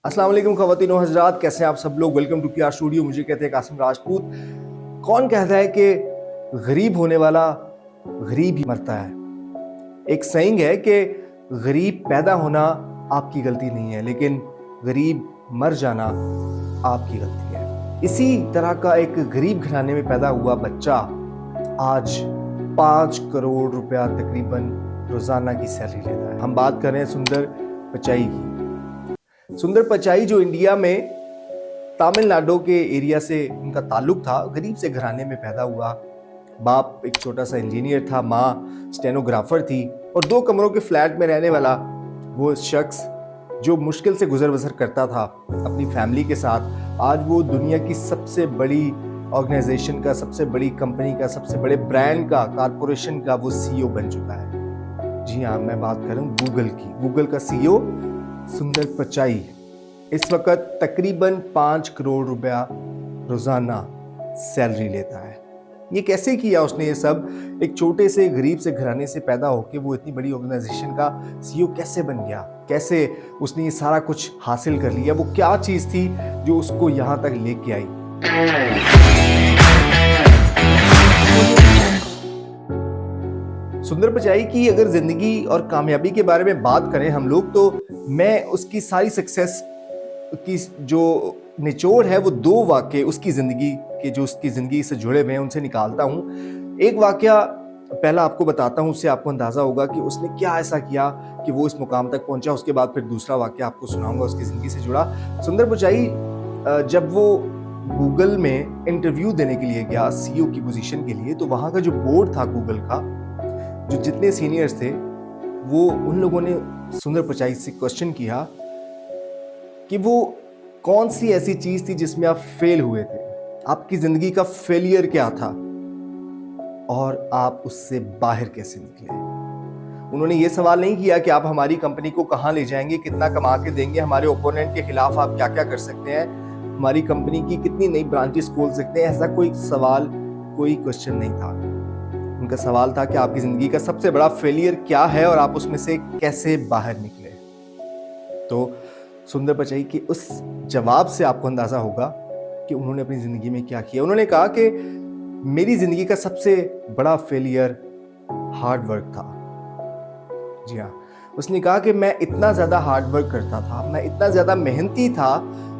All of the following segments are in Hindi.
अस्सलाम वालेकुम ख़वातीन व हज़रात, कैसे हैं आप सब लोग। Welcome to PR studio. मुझे कहते हैं कासिम राजपूत। कौन कहता है कि गरीब होने वाला गरीब ही मरता है। एक सेइंग है कि गरीब पैदा होना आपकी गलती नहीं है, लेकिन गरीब मर जाना आपकी गलती है। इसी तरह का एक गरीब घराने में पैदा हुआ बच्चा आज 5 करोड़ रुपया तकरीबन रोजाना की सैलरी लेता है। हम बात कर रहे हैं सुंदर पिचाई की। सुंदर पिचाई जो इंडिया में तमिलनाडु के एरिया से उनका ताल्लुक था, गरीब से घराने में पैदा हुआ। बाप एक छोटा सा इंजीनियर था, माँ स्टेनोग्राफर थी, और 2 कमरों के फ्लैट में रहने वाला वो शख्स जो मुश्किल से गुजर बसर करता था अपनी फैमिली के साथ, आज वो दुनिया की सबसे बड़ी ऑर्गेनाइजेशन का, सबसे बड़ी कंपनी का, सबसे बड़े ब्रांड का, कारपोरेशन का वो सीईओ बन चुका है। जी हाँ, मैं बात कर रहा हूँ गूगल की। गूगल का सीईओ सुंदर पिचाई इस वक्त तकरीबन 5 करोड़ रुपया रोजाना सैलरी लेता है। ये कैसे किया उसने ये सब? एक छोटे से गरीब से घराने से पैदा होकर वो इतनी बड़ी ऑर्गेनाइजेशन का सीईओ कैसे बन गया? कैसे उसने ये सारा कुछ हासिल कर लिया? वो क्या चीज थी जो उसको यहाँ तक लेके आई? सुंदर पिचाई की अगर जिंदगी और कामयाबी के बारे में बात करें हम लोग, तो मैं उसकी सारी सक्सेस की जो निचोड़ है वो 2 वाक़ये उसकी ज़िंदगी के, जो उसकी ज़िंदगी से जुड़े हुए हैं, उनसे निकालता हूँ। एक वाक़या पहला आपको बताता हूँ, उससे आपको अंदाज़ा होगा कि उसने क्या ऐसा किया कि वो इस मुकाम तक पहुँचा। उसके बाद फिर दूसरा वाक़या आपको सुनाऊँगा उसकी ज़िंदगी से जुड़ा। सुंदर पिचाई जब वो गूगल में इंटरव्यू देने के लिए गया सीईओ की पोजीशन के लिए, तो वहाँ का जो बोर्ड था गूगल का, जो जितने सीनियर्स थे, वो उन लोगों ने सुंदर पिचाई से क्वेश्चन किया कि वो कौन सी ऐसी चीज थी जिसमें आप फेल हुए थे, आपकी जिंदगी का फेलियर क्या था और आप उससे बाहर कैसे निकले। उन्होंने ये सवाल नहीं किया कि आप हमारी कंपनी को कहां ले जाएंगे, कितना कमा के देंगे, हमारे ओपोनेंट के खिलाफ आप क्या क्या कर सकते हैं, हमारी कंपनी की कितनी नई ब्रांचेस खोल सकते हैं। ऐसा कोई सवाल, कोई क्वेश्चन नहीं था। उनका सवाल था कि आपकी जिंदगी का सबसे बड़ा फेलियर क्या है और आप उसमें से कैसे बाहर निकले। तो सुंदर पिचाई के उस जवाब से आपको अंदाजा होगा कि उन्होंने अपनी जिंदगी में क्या किया। उन्होंने कहा कि मेरी जिंदगी का सबसे बड़ा फेलियर हार्ड वर्क था। जी हाँ, उसने कहा कि मैं इतना ज्यादा हार्ड वर्क करता था, मैं इतना ज्यादा मेहनती था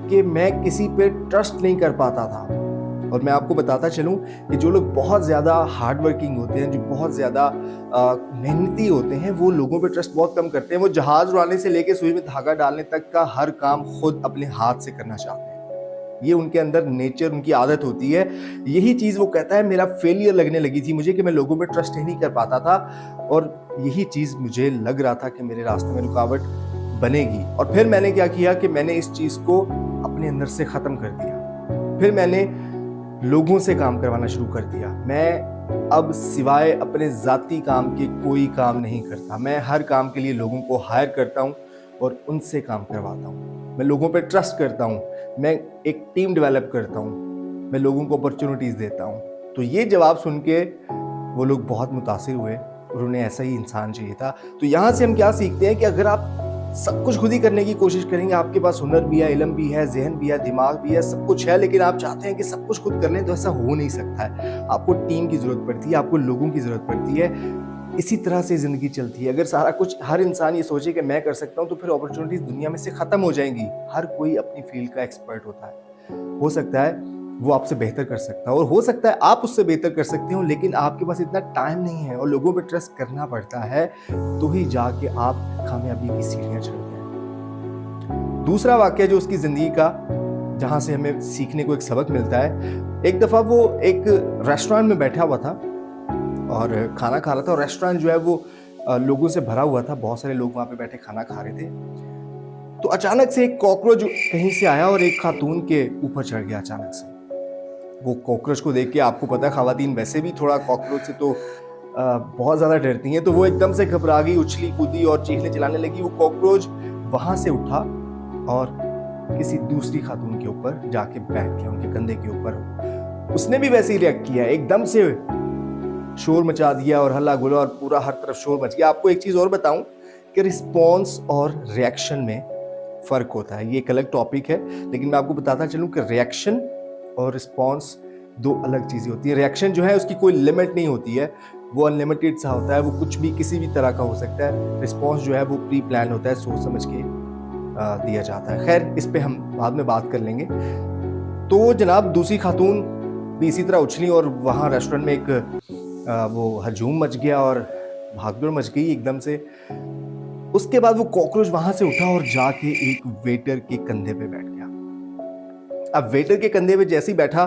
कि मैं किसी पे ट्रस्ट नहीं कर पाता था। और मैं आपको बताता चलूं कि जो लोग बहुत ज़्यादा हार्ड वर्किंग होते हैं, जो बहुत ज़्यादा मेहनती होते हैं, वो लोगों पे ट्रस्ट बहुत कम करते हैं। वो जहाज़ उड़ाने से लेके सुई में धागा डालने तक का हर काम खुद अपने हाथ से करना चाहते हैं। ये उनके अंदर नेचर, उनकी आदत होती है। यही चीज़ वो कहता है मेरा फेलियर लगने लगी थी मुझे, कि मैं लोगों पे ट्रस्ट ही नहीं कर पाता था, और यही चीज़ मुझे लग रहा था कि मेरे रास्ते में रुकावट बनेगी। और फिर मैंने क्या किया कि मैंने इस चीज़ को अपने अंदर से ख़त्म कर दिया। फिर मैंने लोगों से काम करवाना शुरू कर दिया। मैं अब सिवाय अपने ज़ाती काम के कोई काम नहीं करता। मैं हर काम के लिए लोगों को हायर करता हूँ और उनसे काम करवाता हूँ। मैं लोगों पे ट्रस्ट करता हूँ, मैं एक टीम डेवलप करता हूँ, मैं लोगों को अपॉर्चुनिटीज़ देता हूँ। तो ये जवाब सुन के वो लोग बहुत मुतासिर हुए और उन्हें ऐसा ही इंसान चाहिए था। तो यहाँ से हम क्या सीखते हैं कि अगर आप सब कुछ खुद ही करने की कोशिश करेंगे, आपके पास हुनर भी है, इल्म भी है, ज़हन भी है, दिमाग भी है, सब कुछ है, लेकिन आप चाहते हैं कि सब कुछ खुद कर लें, तो ऐसा हो नहीं सकता है। आपको टीम की ज़रूरत पड़ती है, आपको लोगों की ज़रूरत पड़ती है। इसी तरह से ज़िंदगी चलती है। अगर सारा कुछ हर इंसान ये सोचे कि मैं कर सकता हूँ, तो फिर अपॉर्चुनिटीज़ दुनिया में से ख़त्म हो जाएंगी। हर कोई अपनी फील्ड का एक्सपर्ट होता है। हो सकता है वो आपसे बेहतर कर सकता है और हो सकता है आप उससे बेहतर कर सकते हो, लेकिन आपके पास इतना टाइम नहीं है और लोगों पे ट्रस्ट करना पड़ता है, तो ही जाके आप कामयाबी की सीढ़ियाँ चढ़ते हैं। दूसरा वाक्य जो उसकी ज़िंदगी का, जहाँ से हमें सीखने को एक सबक मिलता है, एक दफ़ा वो एक रेस्टोरेंट में बैठा हुआ था और खाना खा रहा था, और रेस्टोरेंट जो है वो लोगों से भरा हुआ था। बहुत सारे लोग वहाँ पे बैठे खाना खा रहे थे। तो अचानक से एक कॉकरोच कहीं से आया और एक खातून के ऊपर चढ़ गया अचानक से। वो कॉकरोच को देख के, आपको पता है ख़वातीन वैसे भी थोड़ा कॉकरोच से तो बहुत ज़्यादा डरती हैं, तो वो एकदम से घबरा गई, उछली कूदी और चीखने चिल्लाने लगी। वो कॉकरोच वहाँ से उठा और किसी दूसरी खातून के ऊपर जाके बैठ गया, उनके कंधे के ऊपर। उसने भी वैसे ही रिएक्ट किया, एकदम से शोर मचा दिया और हल्ला गुला, और पूरा हर तरफ शोर मच गया। आपको एक चीज़ और बताऊं कि रिस्पॉन्स और रिएक्शन में फ़र्क होता है, ये एक अलग टॉपिक है। लेकिन मैं आपको बताता चलूँ कि रिएक्शन और रिस्पॉन्स 2 अलग चीज़ें होती हैं। रिएक्शन जो है उसकी कोई लिमिट नहीं होती है, वो अनलिमिटेड सा होता है, वो कुछ भी किसी भी तरह का हो सकता है। रिस्पॉन्स जो है वो प्री प्लान होता है, सोच समझ के दिया जाता है। खैर, इस पे हम बाद में बात कर लेंगे। तो जनाब दूसरी खातून भी इसी तरह उछली और वहाँ रेस्टोरेंट में एक वो हजूम मच गया और भागदौड़ मच गई एकदम से। उसके बाद वो कॉकरोच वहां से उठा और जाके एक वेटर के कंधे पे बैठ गया। अब वेटर के कंधे पे जैसे ही बैठा,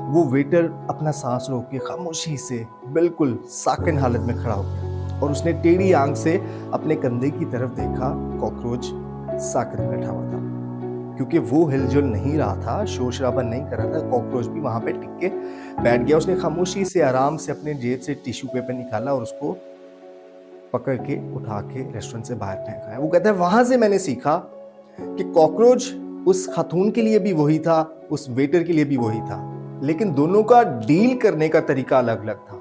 वो वेटर अपना सांस रोक के खामोशी से बिल्कुल साकिन हालत में खड़ा हो गया और उसने टेढ़ी आंख से अपने कंधे की तरफ देखा। कॉकरोच साकिन बैठा हुआ था, क्योंकि वो हिलजुल नहीं रहा था, शोर शराबा नहीं कर रहा था। कॉकरोच भी वहां पे टिक के बैठ गया। उसने खामोशी से आराम से अपने जेब से टिश्यू पेपर निकाला और उसको पकड़ के उठा के रेस्टोरेंट से बाहर फेंका है। वो कहता है वहां से मैंने सीखा कि कॉकरोच उस खातून के लिए भी वही था, उस वेटर के लिए भी वही था, लेकिन दोनों का डील करने का तरीका अलग अलग था।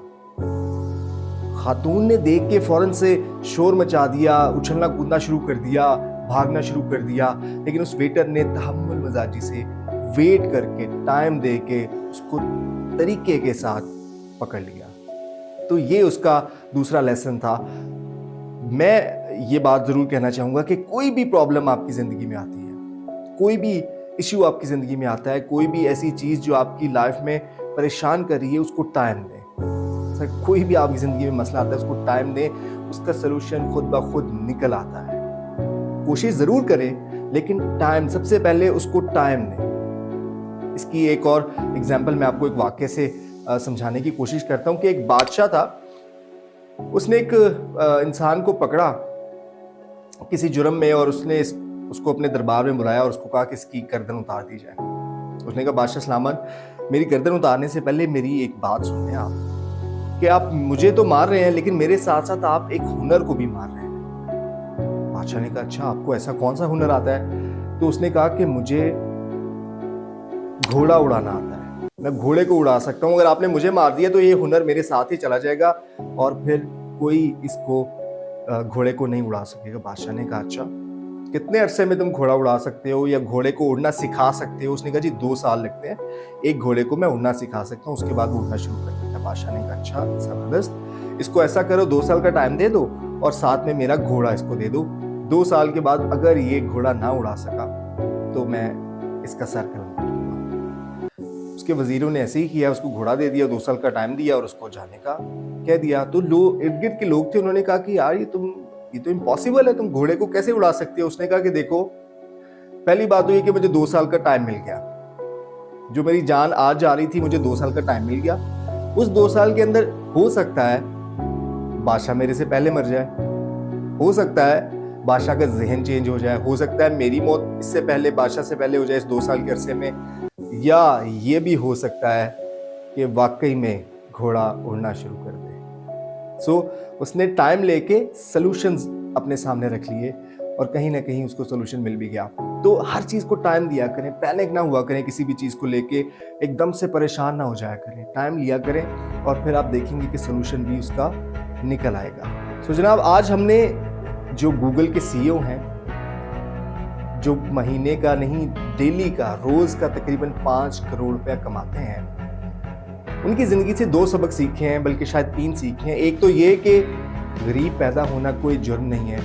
खातून ने देख के फौरन से शोर मचा दिया, उछलना कूदना शुरू कर दिया, भागना शुरू कर दिया, लेकिन उस वेटर ने तहम्मुल मजाजी से वेट करके टाइम दे के उसको तरीके के साथ पकड़ लिया। तो ये उसका दूसरा लेसन था। मैं ये बात जरूर कहना चाहूंगा कि कोई भी प्रॉब्लम आपकी जिंदगी में आती है, कोई भी इश्यू आपकी जिंदगी में आता है, कोई भी ऐसी चीज जो आपकी लाइफ में परेशान कर रही है, उसको टाइम दें। कोई भी आपकी जिंदगी में मसला आता है, उसको टाइम दें, उसका सलूशन खुद ब खुद निकल आता है। कोशिश जरूर करें, लेकिन टाइम, सबसे पहले उसको टाइम दें। इसकी एक और एग्जाम्पल मैं आपको एक वाक्य से समझाने की कोशिश करता हूं कि एक बादशाह था, उसने एक इंसान को पकड़ा किसी जुर्म में और उसने उसको अपने दरबार में बुलाया और उसको कहा कि इसकी गर्दन उतार दी जाए। उसने कहा बादशाह सलामत, मेरी गर्दन उतारने से पहले मेरी एक बात सुन लें आप, कि आप मुझे तो मार रहे हैं लेकिन मेरे साथ साथ आप एक हुनर को भी मार रहे हैं। बादशाह ने कहा अच्छा, आपको ऐसा कौन सा हुनर आता है? तो उसने कहा कि मुझे घोड़ा उड़ाना आता है, मैं घोड़े को उड़ा सकता हूँ। अगर आपने मुझे मार दिया तो ये हुनर मेरे साथ ही चला जाएगा और फिर कोई इसको घोड़े को नहीं उड़ा सकेगा। बादशाह ने कहा अच्छा, कितने अरसे में तुम घोड़ा उड़ा सकते हो या घोड़े को उड़ना सिखा सकते हो? उसने कहा जी 2 साल लगते हैं, एक घोड़े को मैं उड़ना सिखा सकता हूँ, उसके बाद वो उड़ना शुरू कर देता है। बादशाह ने कहा अच्छा जबरदस्त, इसको ऐसा करो 2 साल का टाइम दे दो और साथ में मेरा घोड़ा इसको दे दो। 2 साल के बाद अगर ये घोड़ा ना उड़ा सका तो मैं इसका सर कलम कर दूंगा। उसके वजीरों ने ऐसे ही किया, उसको घोड़ा दे दिया, 2 साल का टाइम दिया और उसको जाने का कह दिया। तो लोग इर्द गिर्द के लोग थे, उन्होंने कहा कि यार ये तो इम्पॉसिबल है, तुम घोड़े को कैसे उड़ा सकते हो? उसने कहा कि देखो, पहली बात तो ये कि मुझे 2 साल का टाइम मिल गया, जो मेरी जान आज जा रही थी, मुझे 2 साल का टाइम मिल गया। उस 2 साल के अंदर हो सकता है बादशाह मेरे से पहले मर जाए, हो सकता है बादशाह का जहन चेंज हो जाए, हो सकता है मेरी मौत इससे पहले, बादशाह से पहले हो जाए इस 2 साल के अरसे में, या ये भी हो सकता है कि वाकई में घोड़ा उड़ना शुरू कर दे। उसने टाइम लेके सॉल्यूशंस अपने सामने रख लिए और कहीं ना कहीं उसको सॉल्यूशन मिल भी गया। तो हर चीज को टाइम दिया करें, पैनिक ना हुआ करें, किसी भी चीज को लेके एकदम से परेशान ना हो जाया करें, टाइम लिया करें और फिर आप देखेंगे कि सॉल्यूशन भी उसका निकल आएगा। जनाब, आज हमने जो गूगल के सीईओ हैं, जो महीने का नहीं डेली का, रोज का तकरीबन 5 करोड़ रुपया कमाते हैं, उनकी जिंदगी से 2 सबक सीखे हैं, बल्कि शायद 3 सीखे हैं। एक तो ये कि गरीब पैदा होना कोई जुर्म नहीं है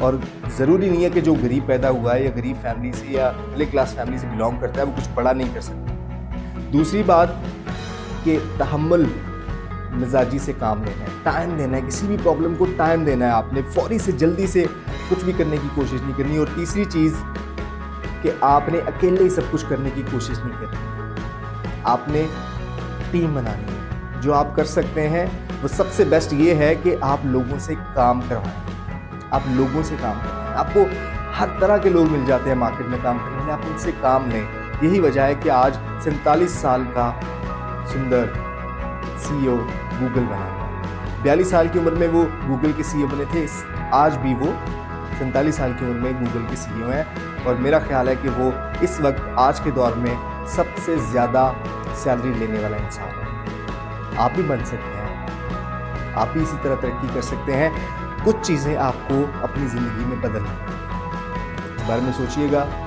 और ज़रूरी नहीं है कि जो गरीब पैदा हुआ है या गरीब फैमिली से या मिडिल क्लास फैमिली से बिलोंग करता है वो कुछ बड़ा नहीं कर सकता। दूसरी बात कि तहम्मुल मिजाजी से काम लेना है, टाइम देना है, किसी भी प्रॉब्लम को टाइम देना है, आपने फौरी से जल्दी से कुछ भी करने की कोशिश नहीं करनी। और तीसरी चीज़ कि आपने अकेले ही सब कुछ करने की कोशिश नहीं करनी, आपने टीम बनानी है। जो आप कर सकते हैं वो सबसे बेस्ट ये है कि आप लोगों से काम करवाएं, आप लोगों से काम करवाएं। आपको हर तरह के लोग मिल जाते हैं मार्केट में काम करने के लिए, आप उनसे काम लें। यही वजह है कि आज 47 साल का सुंदर सीईओ गूगल बना, 42 साल की उम्र में वो गूगल के सीईओ बने थे, आज भी वो 47 साल की उम्र में गूगल के सीईओ हैं और मेरा ख्याल है कि वो इस वक्त आज के दौर में सबसे ज़्यादा सैलरी लेने वाला इंसान है। आप भी बन सकते हैं, आप भी इसी तरह तरक्की कर सकते हैं। कुछ चीज़ें आपको अपनी ज़िंदगी में बदलनी है। बारे में सोचिएगा।